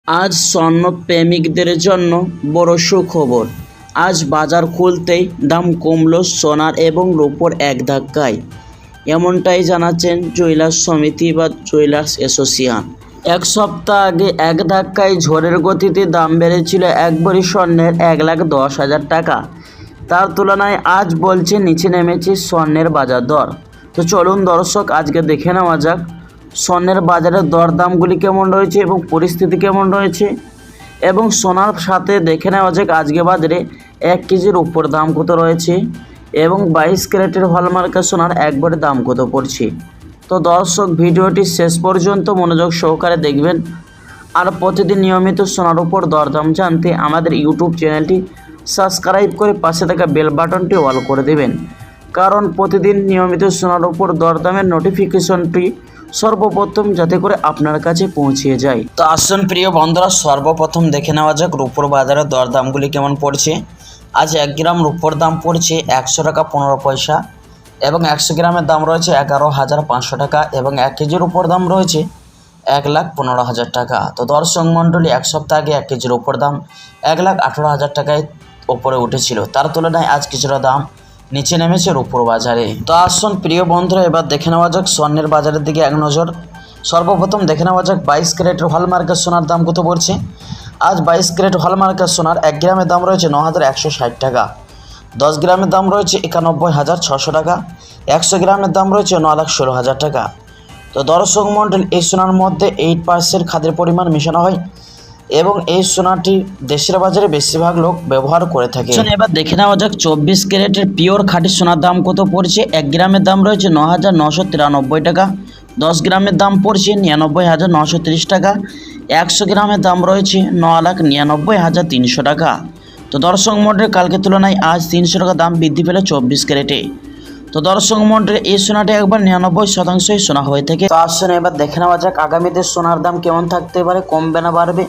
আজ স্বর্ণ প্রেমিকদের জন্য বড় সুখবর। আজ বাজার খুলতেই দাম কমল সোনার এবং রূপোর এক ধাক্কায়। এমনটাই জানাচ্ছেন জুয়েলার্স সমিতি বা জুয়েলার্স অ্যাসোসিয়েশন। এক সপ্তাহ আগে এক ধাক্কায় ঝড়ের গতিতে দাম বেড়েছিল এক ভরি স্বর্ণের 1,10,000 টাকা। তার তুলনায় আজ বলছে নিচে নেমেছে স্বর্ণের বাজার দর। তো চলুন দর্শক, আজকে দেখে নেওয়া যাক স্বর্ণের বাজারের দরদামগুলি কেমন রয়েছে এবং পরিস্থিতি কেমন রয়েছে, এবং সোনার সাথে দেখে নেওয়া যাক আজকে বাজারে 1 কেজির উপর দাম কত রয়েছে এবং 22 ক্যারেটের হলমার্কের সোনার একবারে দাম কত পড়ছে। তো দর্শক, ভিডিওটি শেষ পর্যন্ত মনোযোগ সহকারে দেখবেন। আর প্রতিদিন নিয়মিত সোনার উপর দরদাম জানতে আমাদের ইউটিউব চ্যানেলটি সাবস্ক্রাইব করে পাশে থাকা বেল বাটনটি অল করে দেবেন, কারণ প্রতিদিন নিয়মিত সোনার উপর দরদামের নোটিফিকেশনটি সর্বপ্রথম যাতে করে আপনার কাছে পৌঁছে যায়। তো আসুন প্রিয় বন্ধুরা, সর্বপ্রথম দেখে নেওয়া যাক রূপোর বাজারের দরদামগুলি কেমন পড়ছে। আজ 1 গ্রাম রূপোর দাম পড়ছে 100 টাকা 15 পয়সা এবং 100 গ্রামের দাম রয়েছে 11,500 টাকা এবং 1 কেজির উপর দাম রয়েছে 1,15,000 টাকা। তো দর্শক মণ্ডলী, এক সপ্তাহ আগে 1 কেজির উপর দাম 1,18,000 টাকায় ওপরে উঠেছিল। তার তুলনায় আজ কিছুটা দাম নিচে নেমেছে রূপোর বাজারে। তো আসুন প্রিয় বন্ধুরা, এবার দেখে নেওয়া যাক স্বর্ণের বাজারের দিকে এক নজর। সর্বপ্রথম দেখে নেওয়া যাক 22 ক্যারেটের হলমার্কের সোনার দাম কত পড়ছে। আজ 22 ক্যারেট হলমার্কের সোনার 1 গ্রামের দাম রয়েছে 9,160 টাকা, 10 গ্রামের দাম রয়েছে 91,600 টাকা, 100 গ্রামের দাম রয়েছে 9,16,000 টাকা। তো দর্শক মণ্ডল, এই সোনার মধ্যে 8% খাদের পরিমাণ মেশানো হয় এবং এই সোনাটি দেশের বাজারে বেশিরভাগ লোক ব্যবহার করে থাকে। এবার দেখে নেওয়া যাক 24 ক্যারেটের পিওর খাঁটি সোনার দাম কত পড়ছে। 1 গ্রামের দাম রয়েছে 9,993 টাকা, 10 গ্রামের দাম পড়ছে 99,930 টাকা, 100 গ্রামের দাম রয়েছে 9,99,300 টাকা। তো দর্শক মণ্ডল, কালকে তুলনায় আজ 300 টাকা দাম বৃদ্ধি পেল 24 ক্যারেটে। তো দর্শক মণ্ডল, এই সোনাটি একবার 99% সোনা হয়ে থাকে। তো আসুন এবার দেখে নেওয়া যাক আগামীতে সোনার দাম কেমন থাকতে পারে, কমবে না বাড়বে,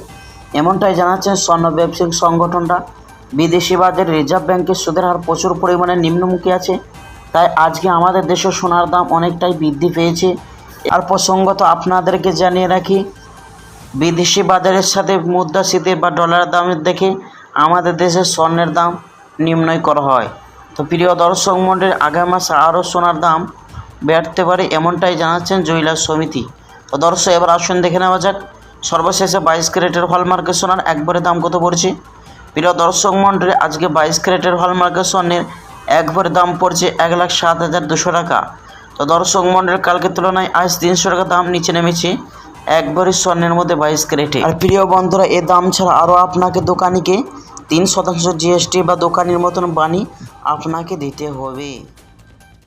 এমনটাই জানাচ্ছেন স্বর্ণ ব্যবসায়িক সংগঠনটা। বিদেশি বাজারে রিজার্ভ ব্যাংকের সুদের হার প্রচুর পরিমাণে নিম্নমুখী আছে, তাই আজকে আমাদের দেশের সোনার দাম অনেকটাই বৃদ্ধি পেয়েছে। আর প্রসঙ্গত আপনাদেরকে জানিয়ে রাখি, বিদেশি বাজারের সাথে মুদ্রাস্ফীতি বা ডলারের দামের দেখে আমাদের দেশের স্বর্ণের দাম নির্ণয় করা হয়। তো প্রিয় দর্শক মণ্ডলী, আগামী মাসে আরও সোনার দাম বাড়তে পারে, এমনটাই জানাচ্ছেন জুয়েলার্স সমিতি। তো দর্শক, এবার আসুন দেখে নেওয়া যাক সর্বশেষে 22 ক্যারেটের হলমার্কের সোনার একবারে দাম কত পড়ছে। প্রিয় দর্শক মণ্ডলী, আজকে 22 ক্যারেটের হলমার্কের স্বর্ণের একবারে দাম পড়ছে 1,07,200 টাকা। তো দর্শক মণ্ডলী, কালকের তুলনায় আজ 300 টাকা দাম নিচে নেমেছে একবারে স্বর্ণের মধ্যে 22 ক্যারেটে। আর প্রিয় বন্ধুরা, এ দাম ছাড়া আরও আপনাকে দোকানিকে 3% জিএসটি বা দোকানির মতন বানি আপনাকে দিতে হবে।